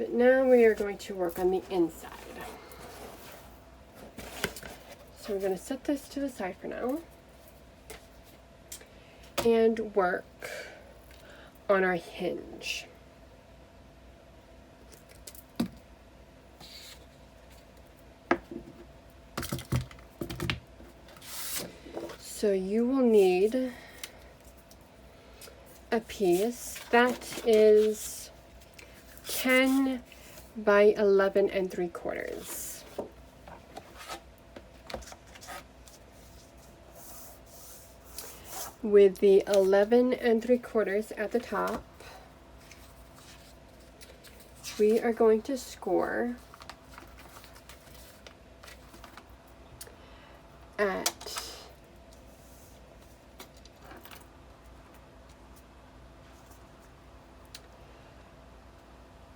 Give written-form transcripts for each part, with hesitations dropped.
But now we are going to work on the inside. So we're going to set this to the side for now and work on our hinge. So you will need a piece that is 10 by 11 3/4. With the 11 3/4 at the top, we are going to score at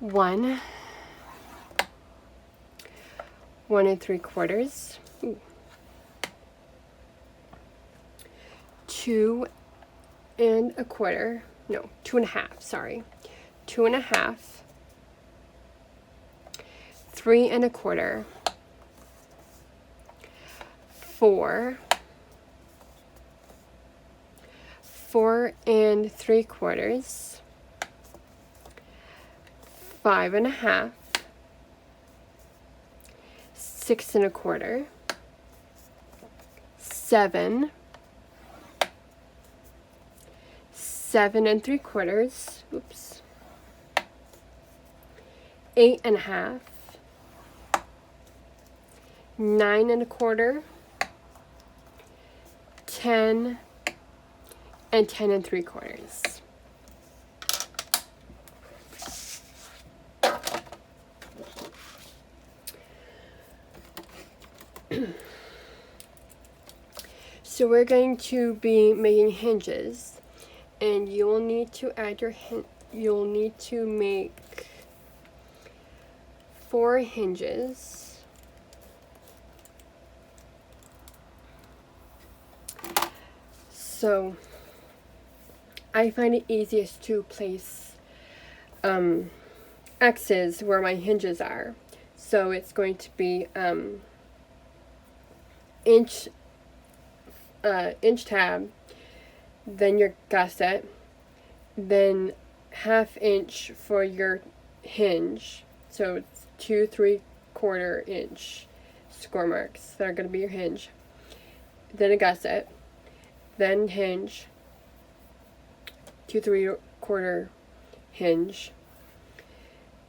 1 3/4, 2 1/4, no, 2 1/2, sorry, 2 1/2, 3 1/4, 4 3/4, 5 1/2, 6 1/4, 7 3/4, oops, 8 1/2, 9 1/4, 10, and 10 3/4. So we're going to be making hinges, and you will need to add you'll need to make 4 hinges. So I find it easiest to place X's where my hinges are. So it's going to be inch tab, then your gusset, then 1/2 inch for your hinge. So it's 2 3/4 inch score marks that are going to be your hinge. Then a gusset, then hinge, 2 3/4 hinge,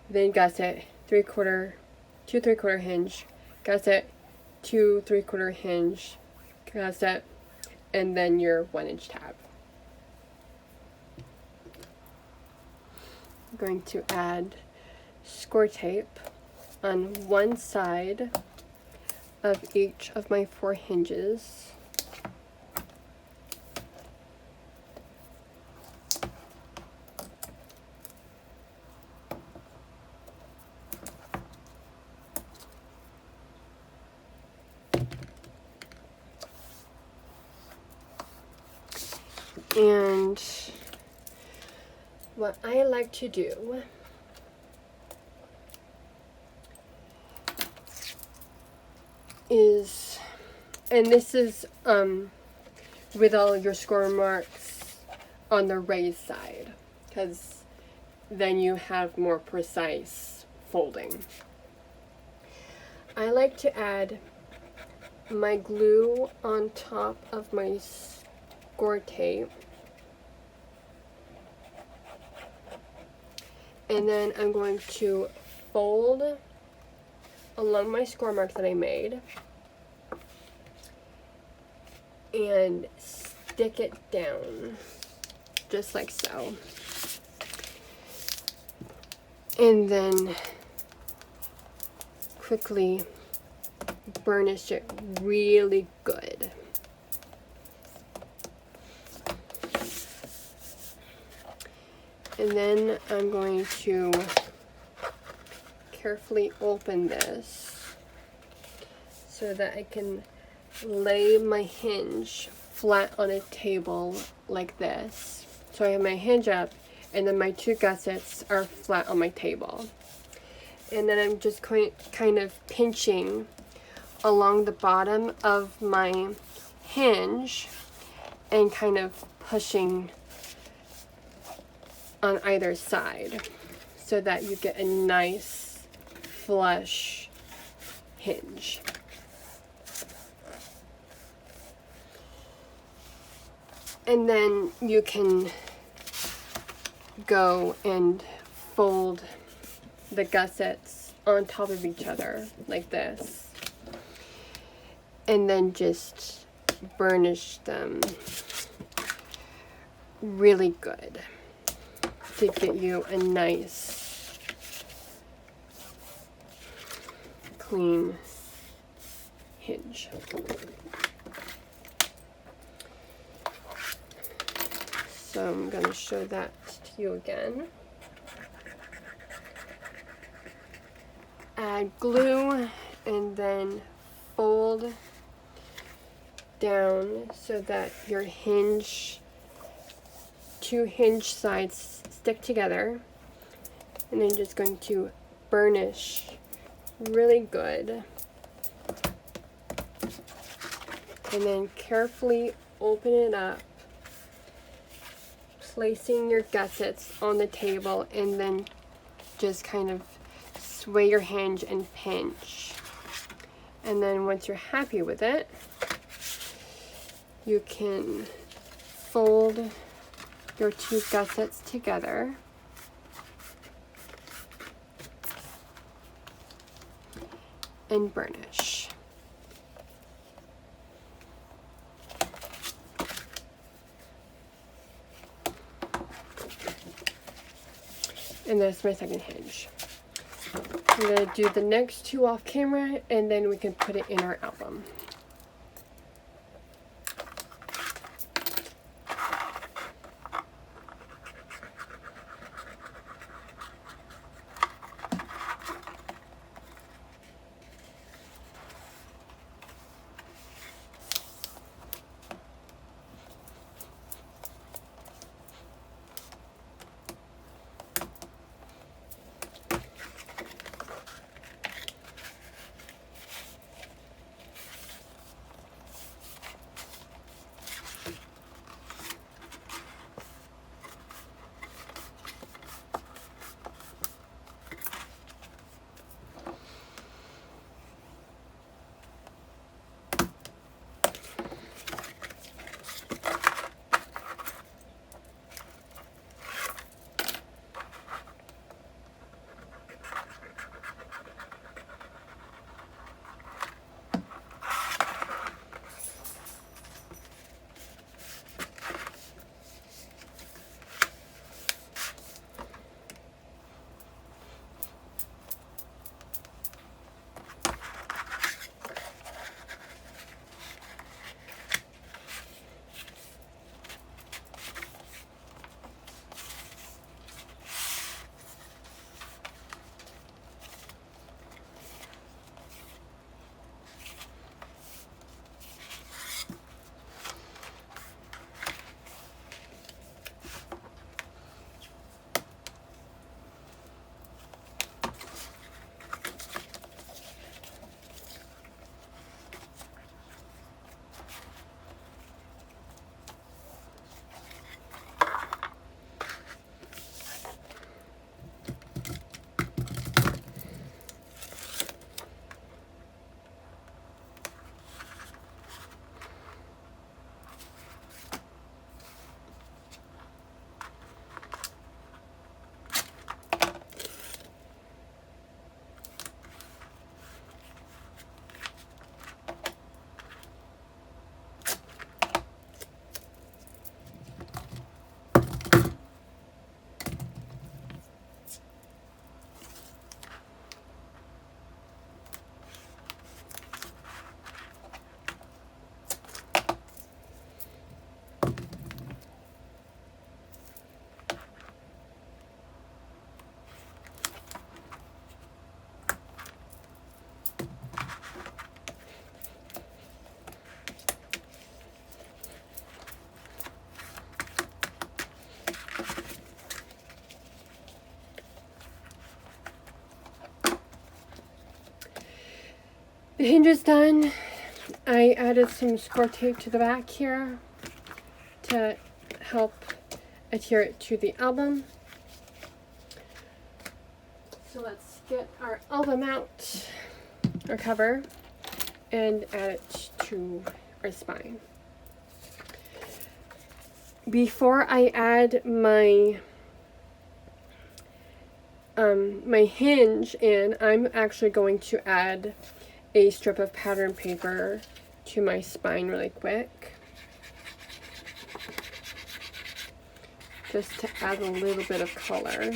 then gusset, 2 3/4 hinge, gusset, 2 3/4 hinge, gusset, and then your 1 inch tab. I'm going to add score tape on one side of each of my 4 hinges. And what I like to do is, and this is with all your score marks on the raised side, because then you have more precise folding. I like to add my glue on top of my score tape, and then I'm going to fold along my score mark that I made and stick it down just like so, and then quickly burnish it really good. And then I'm going to carefully open this so that I can lay my hinge flat on a table like this. So I have my hinge up, and then my 2 gussets are flat on my table. and then I'm just kind of pinching along the bottom of my hinge and kind of pushing on either side so that you get a nice flush hinge. And then you can go and fold the gussets on top of each other like this, and then just burnish them really good to get you a nice clean hinge. So I'm going to show that to you again. Add glue and then fold down so that your two hinge sides stick together. And then just going to burnish really good. And then carefully open it up, placing your gussets on the table, and then just kind of sway your hinge and pinch. And then once you're happy with it, you can fold your two gussets together and burnish. And that's my second hinge. I'm going to do the next two off camera, and then we can put it in our album. The hinge is done. I added some score tape to the back here to help adhere it to the album. So let's get our album out, our cover, and add it to our spine. Before I add my my hinge in, I'm actually going to add a strip of pattern paper to my spine really quick, just to add a little bit of color.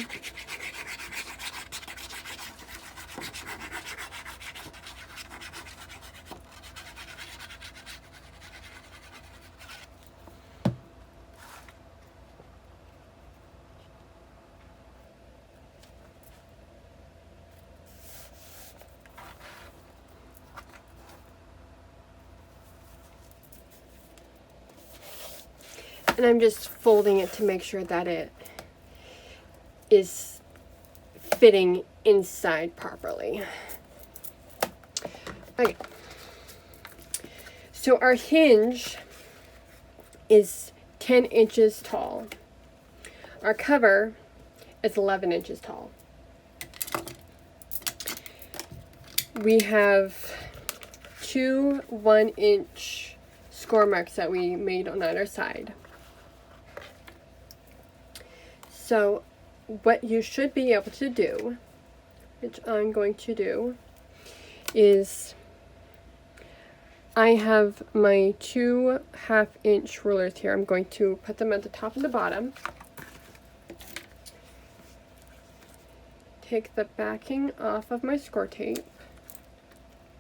And I'm just folding it to make sure that it is fitting inside properly. Okay. So our hinge is 10 inches tall. Our cover is 11 inches tall. We have two 1-inch score marks that we made on either side. So what you should be able to do, which I'm going to do, is I have my two 1/2-inch rulers here. I'm going to put them at the top and the bottom. Take the backing off of my score tape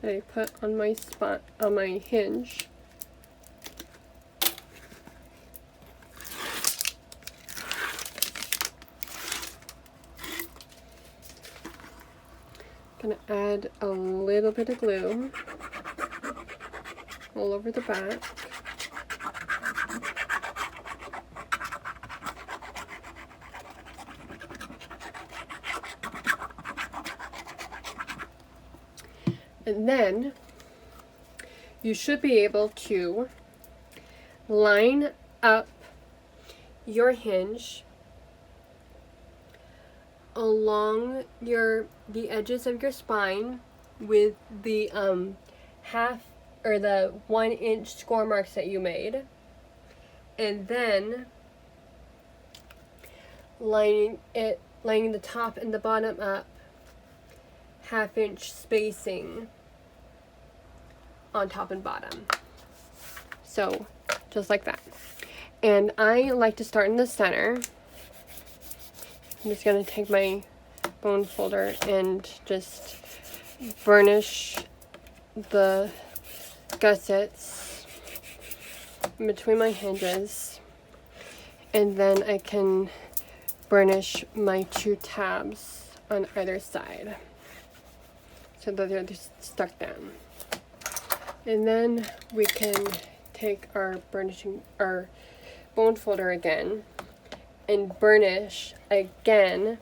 that I put on my spot on my hinge. Gonna add a little bit of glue all over the back. And then you should be able to line up your hinge along the edges of your spine with the the 1-inch score marks that you made, and then lining the top and the bottom up 1/2-inch spacing on top and bottom. So just like that. And I like to start in the center. I'm just going to take my bone folder and just burnish the gussets in between my hinges, and then I can burnish my two tabs on either side so that they're just stuck down. And then we can take our bone folder again and burnish again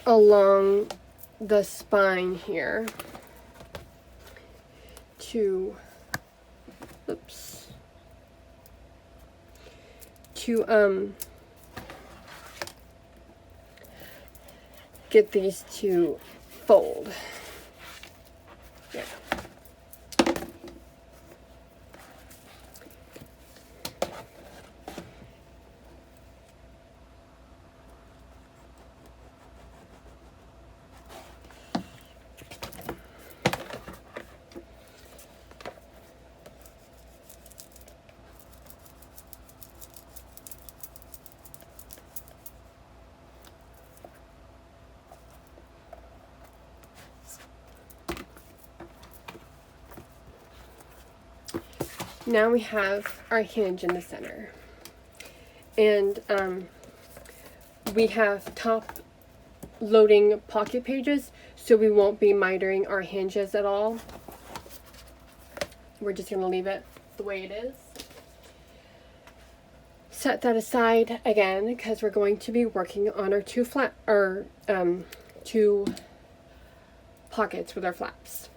along the spine here to get these to fold. Yeah. Now we have our hinge in the center, and we have top loading pocket pages, so we won't be mitering our hinges at all. We're just going to leave it the way it is. Set that aside again, because we're going to be working on our two pockets with our flaps.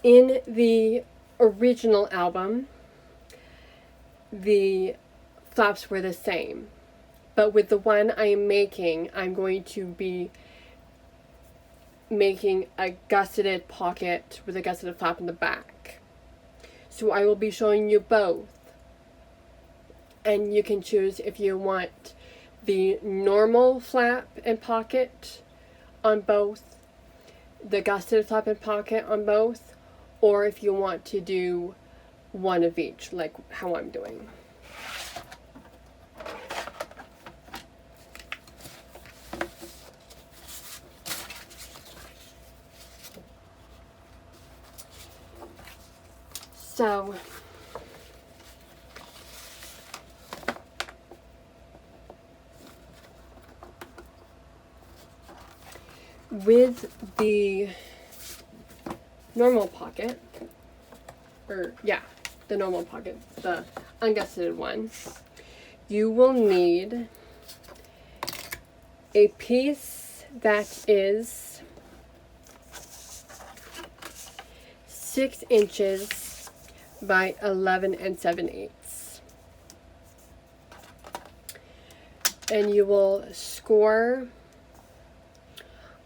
In the original album, the flaps were the same, but with the one I am making, I'm going to be making a gusseted pocket with a gusseted flap in the back. So I will be showing you both, and you can choose if you want the normal flap and pocket on both, the gusseted flap and pocket on both, or if you want to do one of each, like how I'm doing. So with the normal pocket, the normal pocket, the ungusseted one, you will need a piece that is 6 inches by 11 7/8. And you will score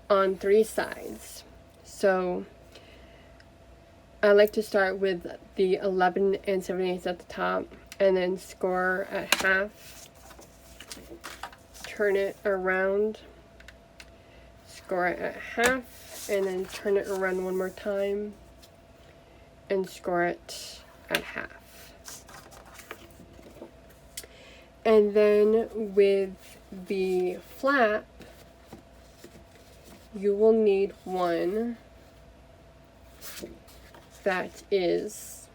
on 3 sides. So I like to start with the 11 7/8 at the top and then score at half, turn it around, score it at half, and then turn it around one more time and score it at half. And then with the flap, you will need one that is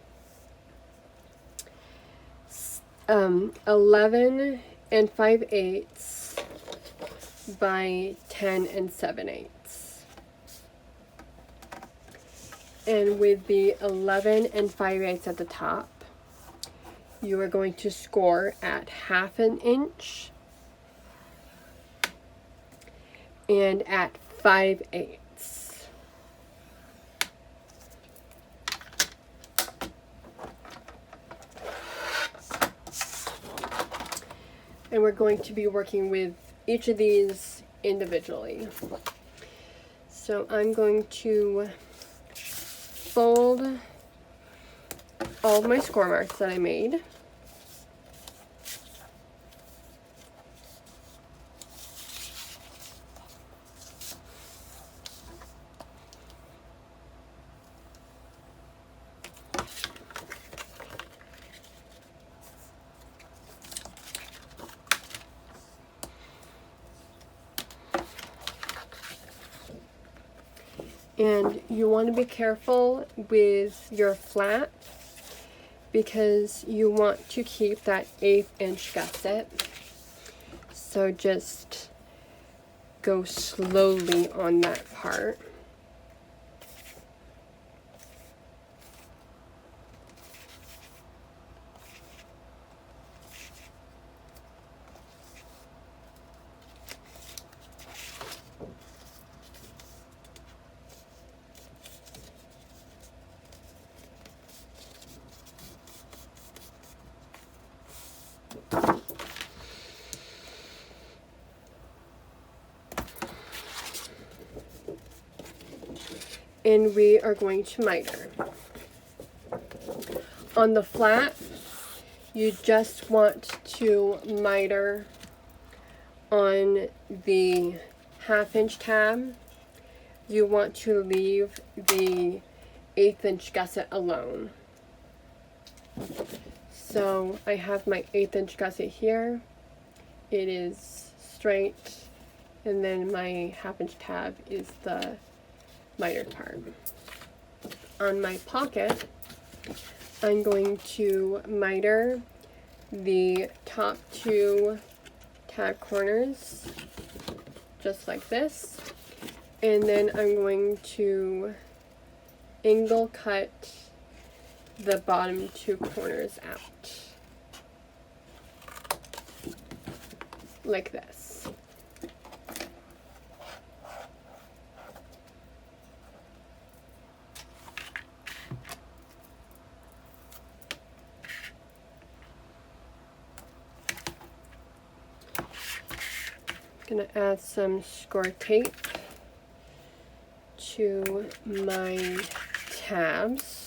11 5/8 by 10 7/8. And with the 11 5/8 at the top, you are going to score at 1/2 inch and at 5/8. And we're going to be working with each of these individually. So I'm going to fold all of my score marks that I made. And you want to be careful with your flap because you want to keep that 1/8 inch gusset. So just go slowly on that part. And we are going to miter. On the flap, you just want to miter on the 1/2 inch tab. You want to leave the 1/8 inch gusset alone. So I have my 1/8 inch gusset here. It is straight, and then my 1/2 inch tab is the miter part. On my pocket, I'm going to miter the top 2 tab corners just like this, and then I'm going to angle cut the bottom 2 corners out like this. Gonna add some score tape to my tabs.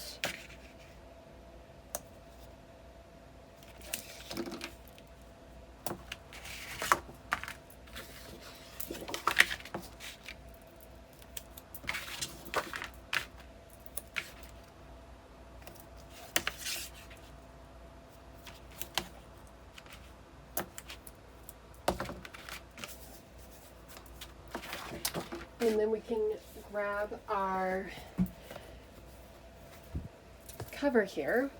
And then we can grab our cover here,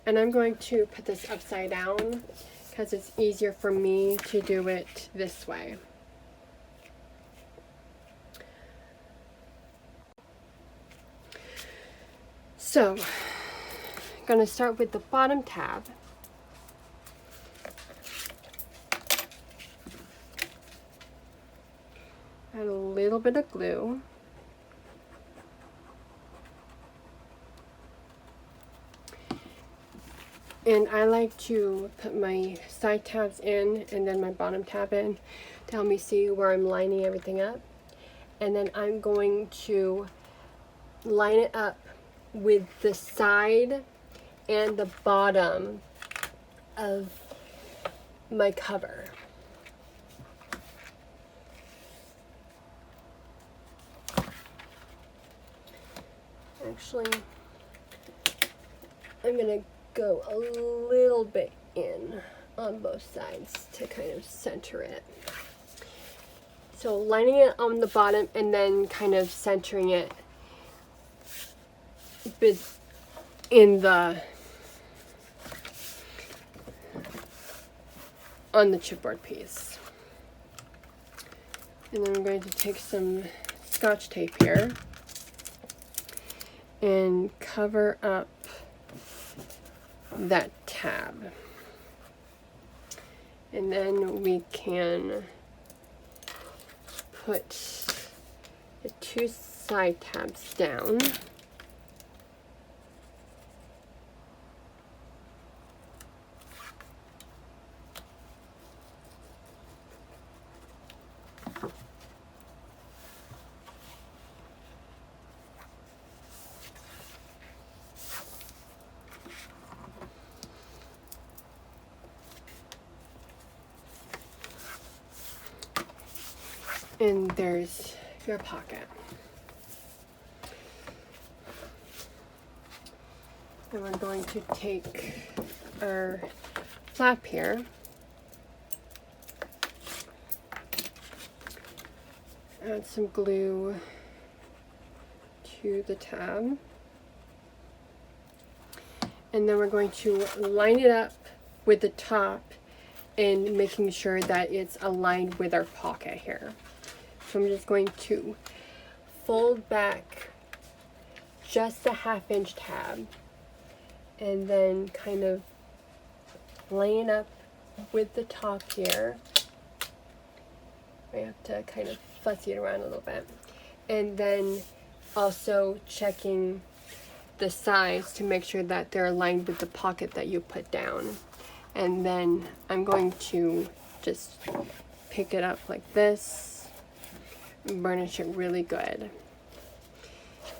and I'm going to put this upside down because it's easier for me to do it this way. So, I'm going to start with the bottom tab. Add a little bit of glue. And I like to put my side tabs in and then my bottom tab in to help me see where I'm lining everything up. And then I'm going to line it up with the side and the bottom of my cover. Actually, I'm gonna go a little bit in on both sides to kind of center it. So lining it on the bottom and then kind of centering it in the on the chipboard piece. And then I'm going to take some Scotch tape here and cover up that tab. And then we can put the two side tabs down. And there's your pocket. And we're going to take our flap here, add some glue to the tab, and then we're going to line it up with the top and making sure that it's aligned with our pocket here. So I'm just going to fold back just a 1/2 inch tab and then kind of line up with the top here. I have to kind of fussy it around a little bit. And then also checking the sides to make sure that they're aligned with the pocket that you put down. And then I'm going to just pick it up like this, burnish it really good,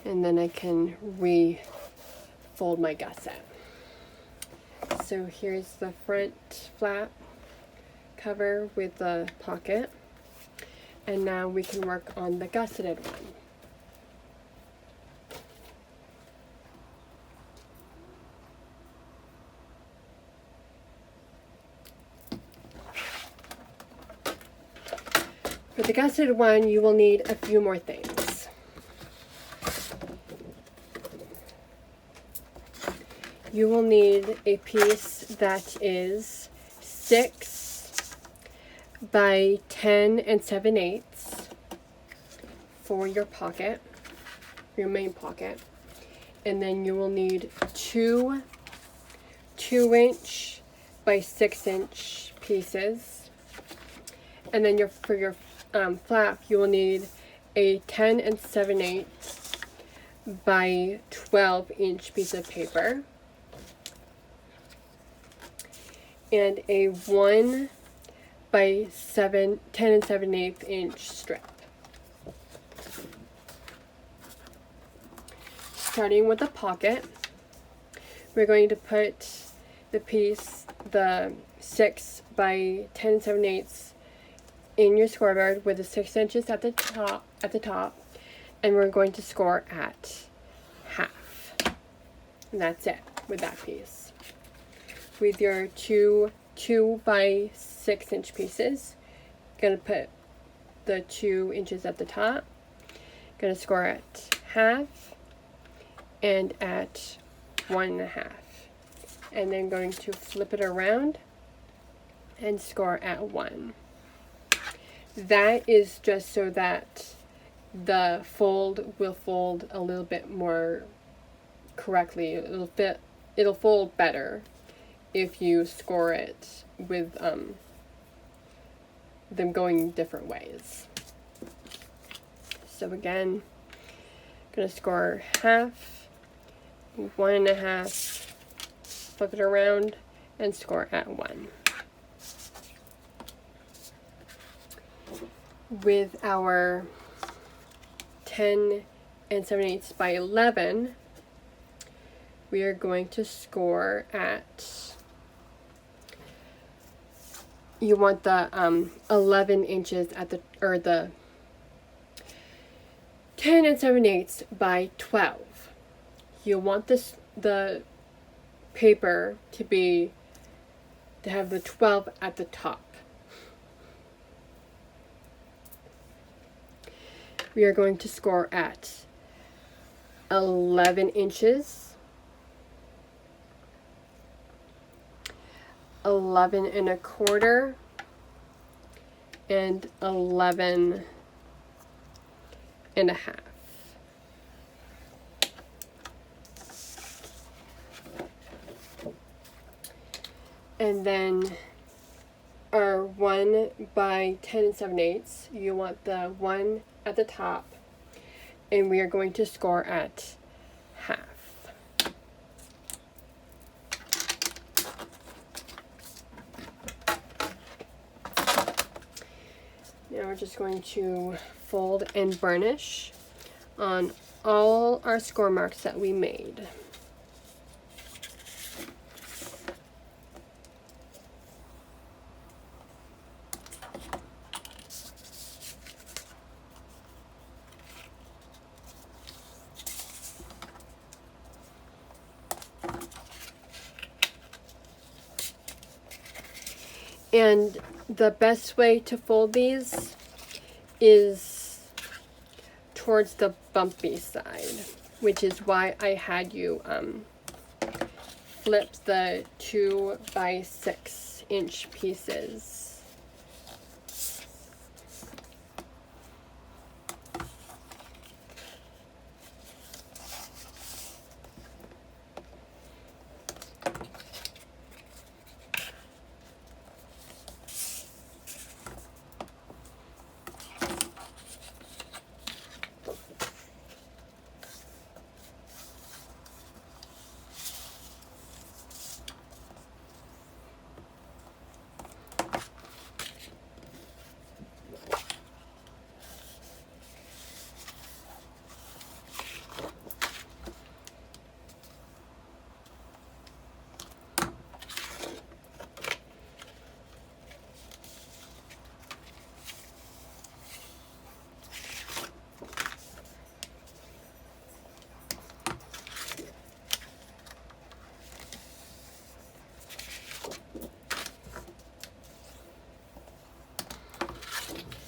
and then I can re-fold my gusset. So here's the front flap cover with the pocket, and now we can work on the gusseted one. For the gusseted one, you will need a few more things. You will need a piece that is 6 by 10 7/8 for your pocket, your main pocket. And then you will need 2 2-inch by 6-inch pieces. And then for your flap, you will need a 10 7/8 by 12-inch piece of paper and a 1 by 10 7/8 inch strip. Starting with the pocket, we're going to put the piece, the 6 by 10 7/8 in your scoreboard with the 6 inches at the top, and we're going to score at half. And that's it with that piece. With your two 2 by 6 inch pieces, gonna put the 2 inches at the top, gonna score at half and at 1.5, and then going to flip it around and score at 1. That is just so that the fold will fold a little bit more correctly. It'll fold better if you score it with them going different ways. So again, gonna score half, 1.5, flip it around, and score at 1. With our 10 7/8 by 11, we are going to score at, you want the 11 inches at the, or the 10 7/8 by 12. You want the paper to have the 12 at the top. We are going to score at 11 inches, 11 1/4, and 11 1/2. And then our 1 by 10 7/8, you want the 1 at the top, and we are going to score at half. Now we're just going to fold and burnish on all our score marks that we made. And the best way to fold these is towards the bumpy side, which is why I had you flip the 2 by 6 inch pieces.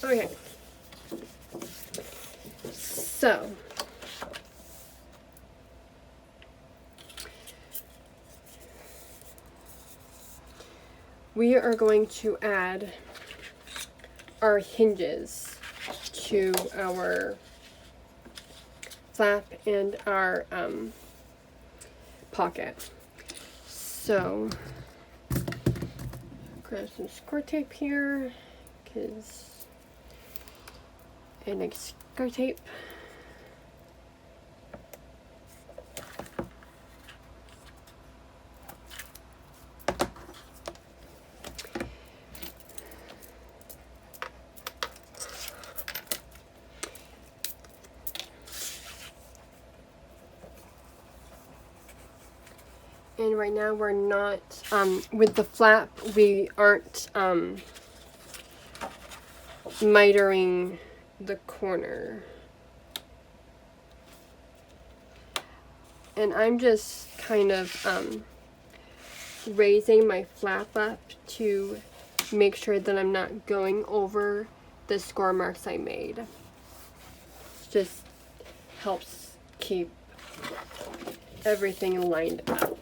Okay, so we are going to add our hinges to our flap and our pocket. So grab some score tape here, and score tape. And right now we're not, with the flap, we aren't mitering the corner. And I'm just kind of raising my flap up to make sure that I'm not going over the score marks I made. Just helps keep everything lined up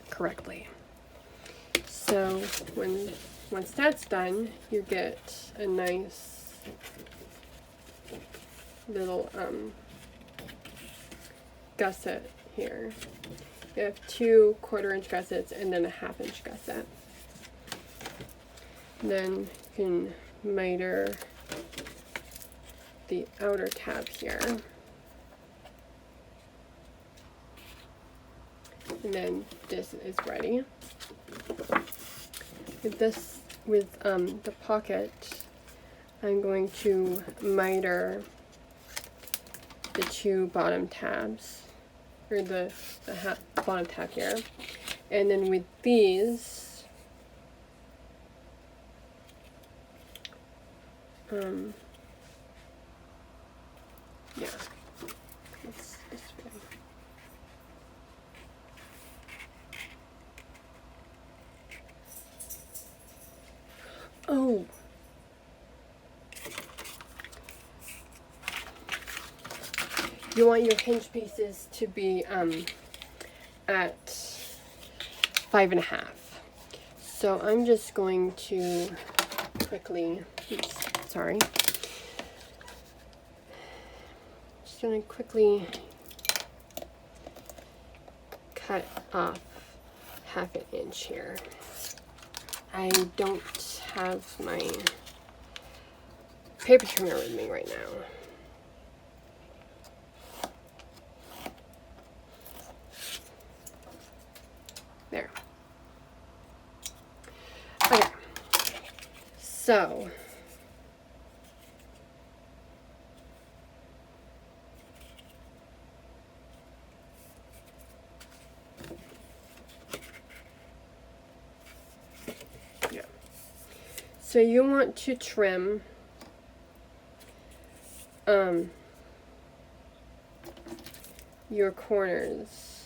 correctly. So once that's done, you get a nice little gusset here. You have 2 1/4-inch gussets and then a 1/2-inch gusset. And then you can miter the outer tab here. And then this is ready. With the pocket, I'm going to miter the 2 bottom tabs, or the bottom tab here. And then with these, yeah, it's this way. Oh, you want your hinge pieces to be at 5.5. So I'm just going to quickly, just going to quickly cut off 1/2 inch here. I don't have my paper trimmer with me right now. There. Okay. So So you want to trim your corners.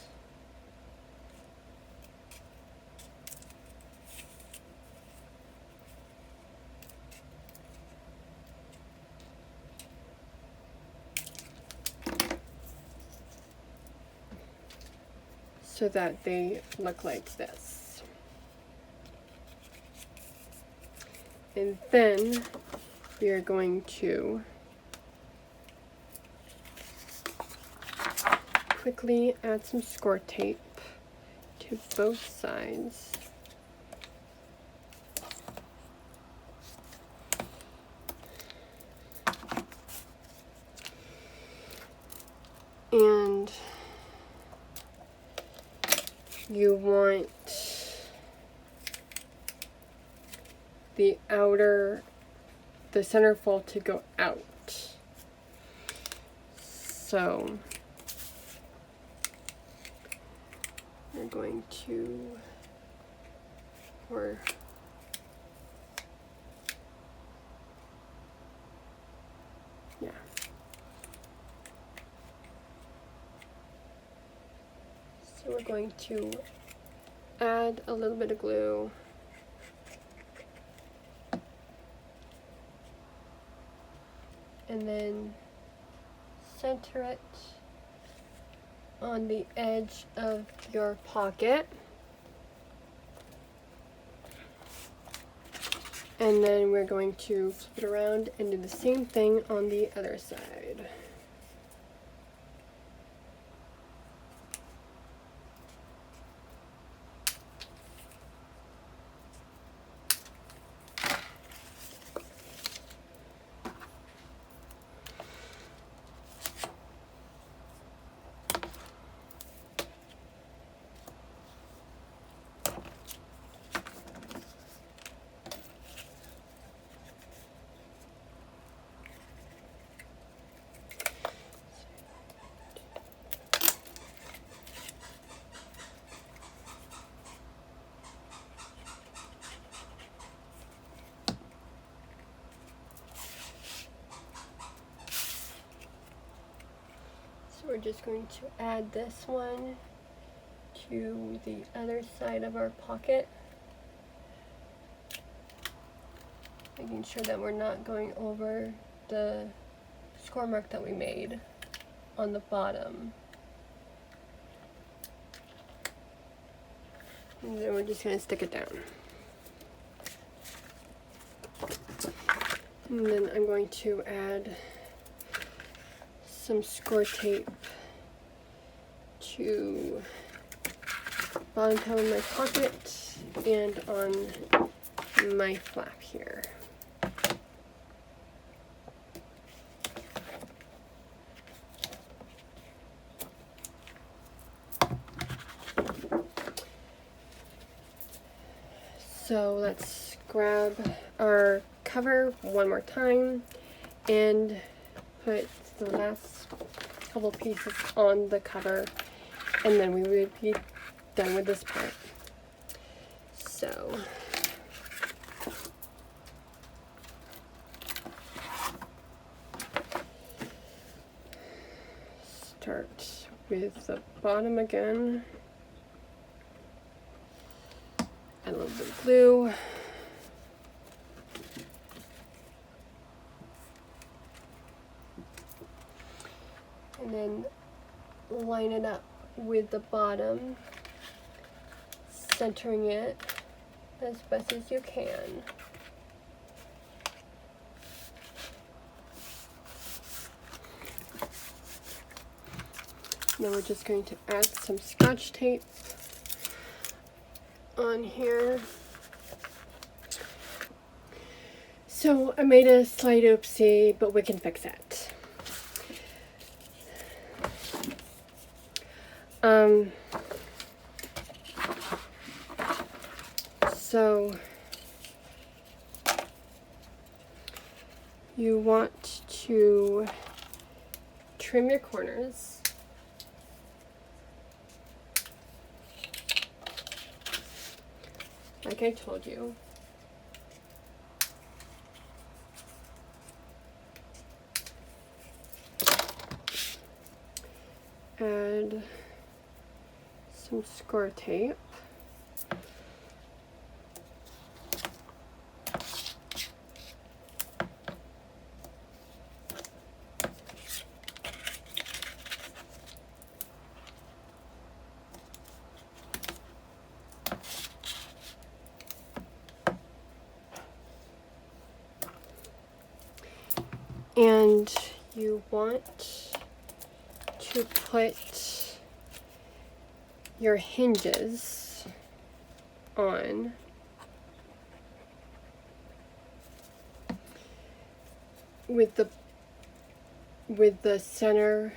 So that they look like this. And then we are going to quickly add some score tape to both sides. And you want the centerfold to go out. So we're going to, yeah. So we're going to add a little bit of glue. And then center it on the edge of your pocket. And then we're going to flip it around and do the same thing on the other side. just going to add this one to the other side of our pocket, making sure that we're not going over the score mark that we made on the bottom. And then we're just going to stick it down. And then I'm going to add some score tape to the bottom tab of my pocket and on my flap here. So let's grab our cover one more time and put the last couple pieces on the cover, and then we would be done with this part. So start with the bottom again. Add a little bit of glue. And then line it up with the bottom, centering it as best as you can. Then we're just going to add some Scotch tape on here. So I made a slight oopsie, but we can fix it. So you want to trim your corners. Like I told you. Add some score tape. And you want to put your hinges on with the center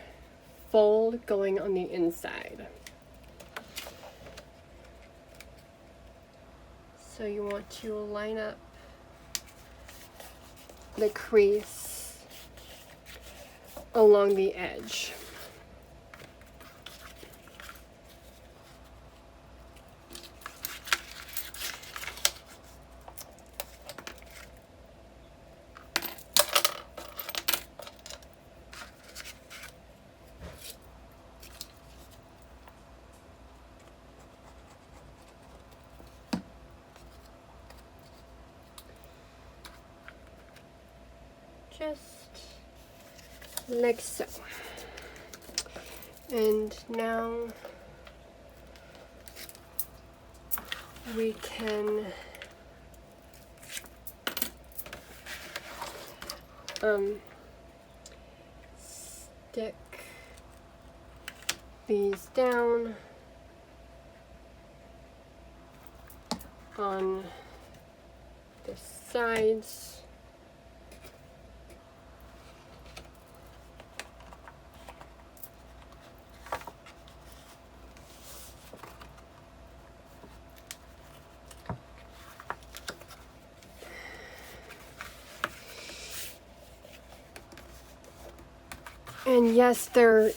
fold going on the inside. So you want to line up the crease along the edge. Just like so. And now we can stick these down on the sides. And yes, there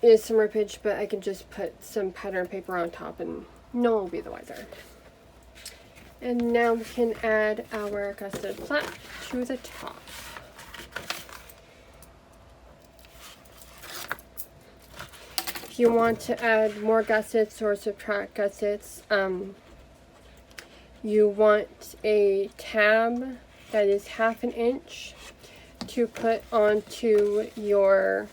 is some rippage, but I can just put some pattern paper on top and no one will be the wiser. And now we can add our gusseted flap to the top. if you want to add more gussets or subtract gussets, you want a tab that is 1/2 inch to put onto your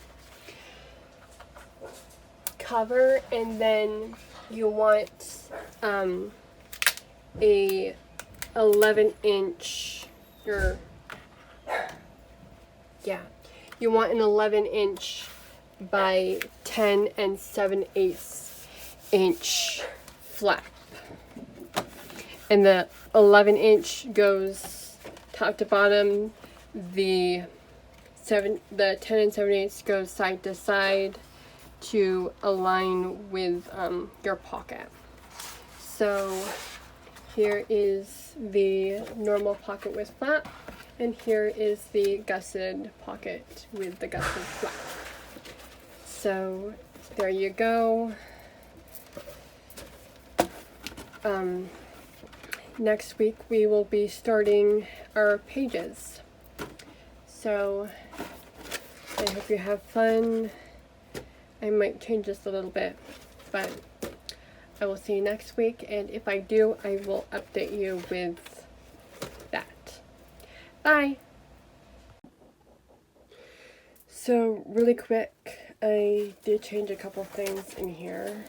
cover, and then you want a 11-inch, or yeah, you want an 11-inch by 10 7/8 inch flap, and the 11-inch goes top to bottom. The 10 7/8 goes side to side to align with your pocket. So here is the normal pocket with flap, and here is the gusseted pocket with the gusseted flap. So there you go. Next week we will be starting our pages. So I hope you have fun. I might change this a little bit, but I will see you next week, and if I do, I will update you with that. Bye! So really quick, I did change a couple things in here.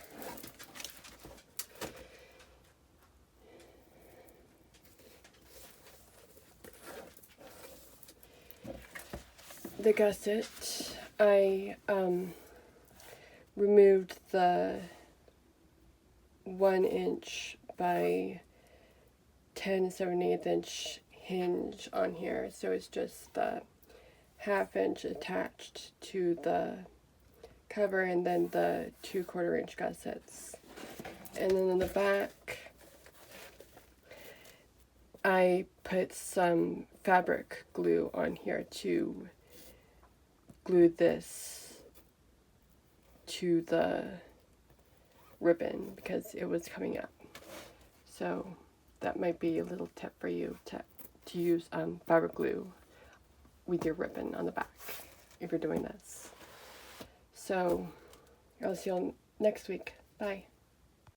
The gusset, I removed the 1 inch by 10 7/8 inch hinge on here, so it's just the 1/2 inch attached to the cover, and then the 2/4 inch gussets. And then in the back, I put some fabric glue on here to glue this to the ribbon because it was coming up. So that might be a little tip for you to use fabric glue with your ribbon on the back if you're doing this. So I'll see you next week. Bye.